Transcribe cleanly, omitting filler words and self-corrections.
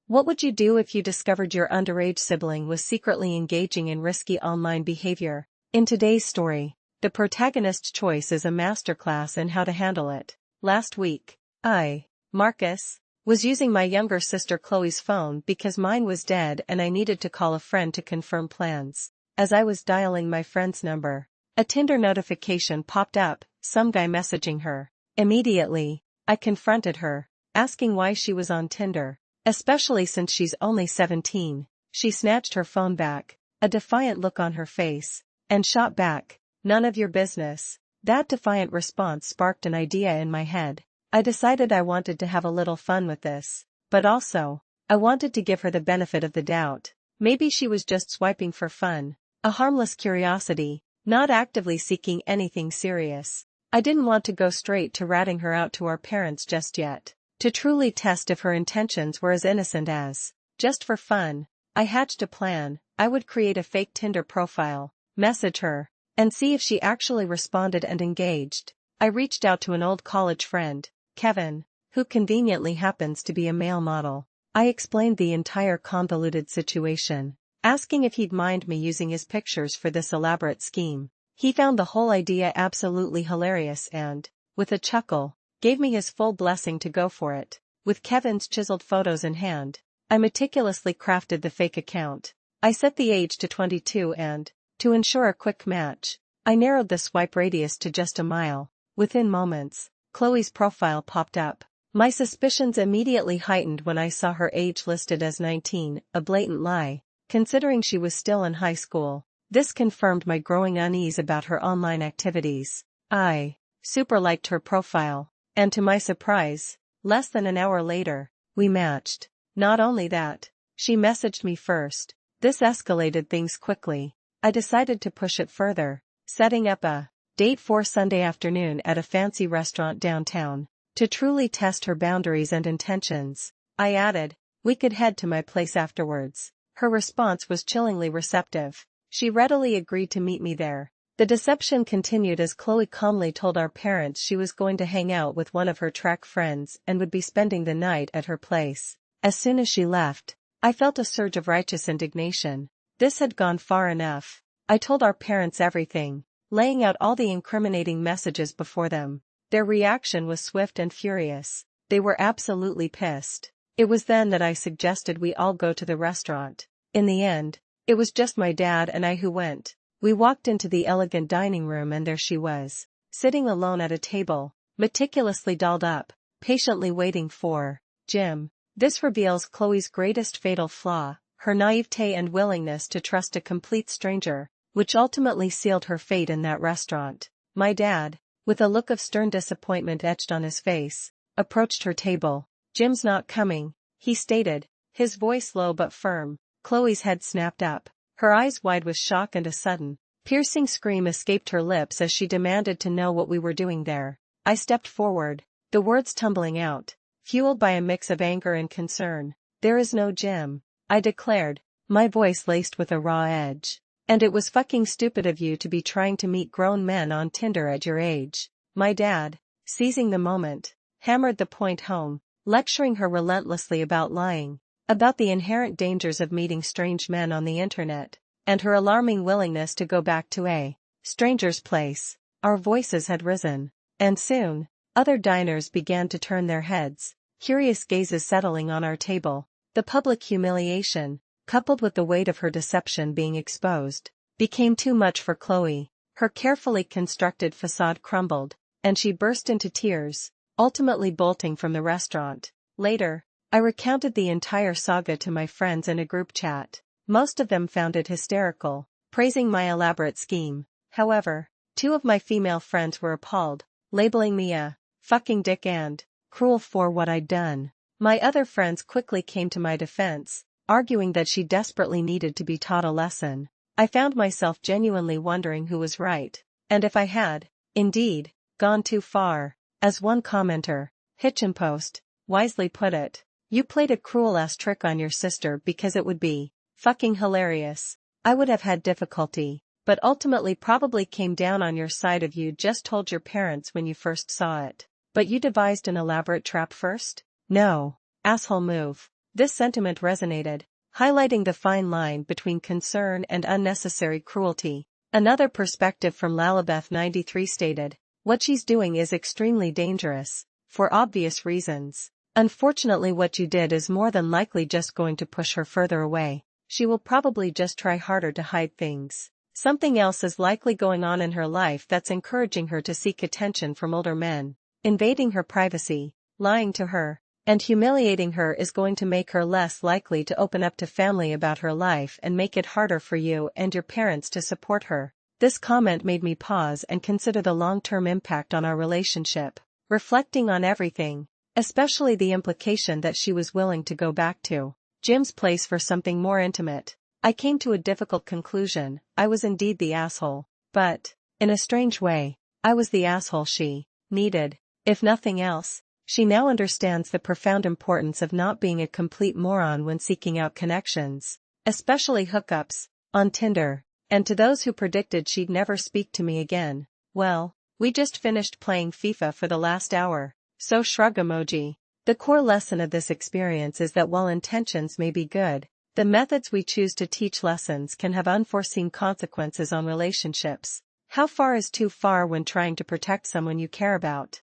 What would you do if you discovered your underage sibling was secretly engaging in risky online behavior? In today's story, the protagonist's choice is a masterclass in how to handle it. Last week, Marcus, was using my younger sister Chloe's phone because mine was dead and I needed to call a friend to confirm plans. As I was dialing my friend's number, a Tinder notification popped up, some guy messaging her. Immediately, I confronted her, asking why she was on Tinder. Especially since she's only 17, she snatched her phone back, a defiant look on her face, and shot back, "None of your business." That defiant response sparked an idea in my head. I decided I wanted to have a little fun with this, but also, I wanted to give her the benefit of the doubt. Maybe she was just swiping for fun, a harmless curiosity, not actively seeking anything serious. I didn't want to go straight to ratting her out to our parents just yet. To truly test if her intentions were as innocent as just for fun, I hatched a plan. I would create a fake Tinder profile, message her, and see if she actually responded and engaged. I reached out to an old college friend, Kevin, who conveniently happens to be a male model. I explained the entire convoluted situation, asking if he'd mind me using his pictures for this elaborate scheme. He found the whole idea absolutely hilarious and, with a chuckle, gave me his full blessing to go for it. With Kevin's chiseled photos in hand, I meticulously crafted the fake account. I set the age to 22 and, to ensure a quick match, I narrowed the swipe radius to just a mile. Within moments, Chloe's profile popped up. My suspicions immediately heightened when I saw her age listed as 19, a blatant lie, considering she was still in high school. This confirmed my growing unease about her online activities. I super liked her profile. And to my surprise, less than an hour later, we matched. Not only that, she messaged me first. This escalated things quickly. I decided to push it further, setting up a date for Sunday afternoon at a fancy restaurant downtown. To truly test her boundaries and intentions, I added, we could head to my place afterwards. Her response was chillingly receptive. She readily agreed to meet me there. The deception continued as Chloe calmly told our parents she was going to hang out with one of her track friends and would be spending the night at her place. As soon as she left, I felt a surge of righteous indignation. This had gone far enough. I told our parents everything, laying out all the incriminating messages before them. Their reaction was swift and furious. They were absolutely pissed. It was then that I suggested we all go to the restaurant. In the end, it was just my dad and I who went. We walked into the elegant dining room and there she was, sitting alone at a table, meticulously dolled up, patiently waiting for Jim. This reveals Chloe's greatest fatal flaw, her naivete and willingness to trust a complete stranger, which ultimately sealed her fate in that restaurant. My dad, with a look of stern disappointment etched on his face, approached her table. "Jim's not coming," he stated, his voice low but firm. Chloe's head snapped up. Her eyes wide with shock and a sudden, piercing scream escaped her lips as she demanded to know what we were doing there. I stepped forward, the words tumbling out, fueled by a mix of anger and concern. "There is no Jim," I declared, my voice laced with a raw edge. "And it was fucking stupid of you to be trying to meet grown men on Tinder at your age." My dad, seizing the moment, hammered the point home, lecturing her relentlessly about lying, about the inherent dangers of meeting strange men on the internet, and her alarming willingness to go back to a stranger's place. Our voices had risen, and soon, other diners began to turn their heads, curious gazes settling on our table. The public humiliation, coupled with the weight of her deception being exposed, became too much for Chloe. Her carefully constructed facade crumbled, and she burst into tears, ultimately bolting from the restaurant. Later, I recounted the entire saga to my friends in a group chat. Most of them found it hysterical, praising my elaborate scheme. However, 2 of my female friends were appalled, labeling me a fucking dick and cruel for what I'd done. My other friends quickly came to my defense, arguing that she desperately needed to be taught a lesson. I found myself genuinely wondering who was right, and if I had, indeed, gone too far. As one commenter, Hitchinpost, wisely put it, "You played a cruel-ass trick on your sister because it would be fucking hilarious." I would have had difficulty, but ultimately probably came down on your side if you just told your parents when you first saw it. But you devised an elaborate trap first? No. Asshole move. This sentiment resonated, highlighting the fine line between concern and unnecessary cruelty. Another perspective from Lalabeth93 stated, "What she's doing is extremely dangerous, for obvious reasons. Unfortunately, what you did is more than likely just going to push her further away. She will probably just try harder to hide things. Something else is likely going on in her life that's encouraging her to seek attention from older men. Invading her privacy, lying to her, and humiliating her is going to make her less likely to open up to family about her life and make it harder for you and your parents to support her." This comment made me pause and consider the long-term impact on our relationship. Reflecting on everything, especially the implication that she was willing to go back to Jim's place for something more intimate, I came to a difficult conclusion. I was indeed the asshole, but, in a strange way, I was the asshole she needed. If nothing else, she now understands the profound importance of not being a complete moron when seeking out connections, especially hookups, on Tinder. And to those who predicted she'd never speak to me again, well, we just finished playing FIFA for the last hour, so shrug emoji. The core lesson of this experience is that while intentions may be good, the methods we choose to teach lessons can have unforeseen consequences on relationships. How far is too far when trying to protect someone you care about?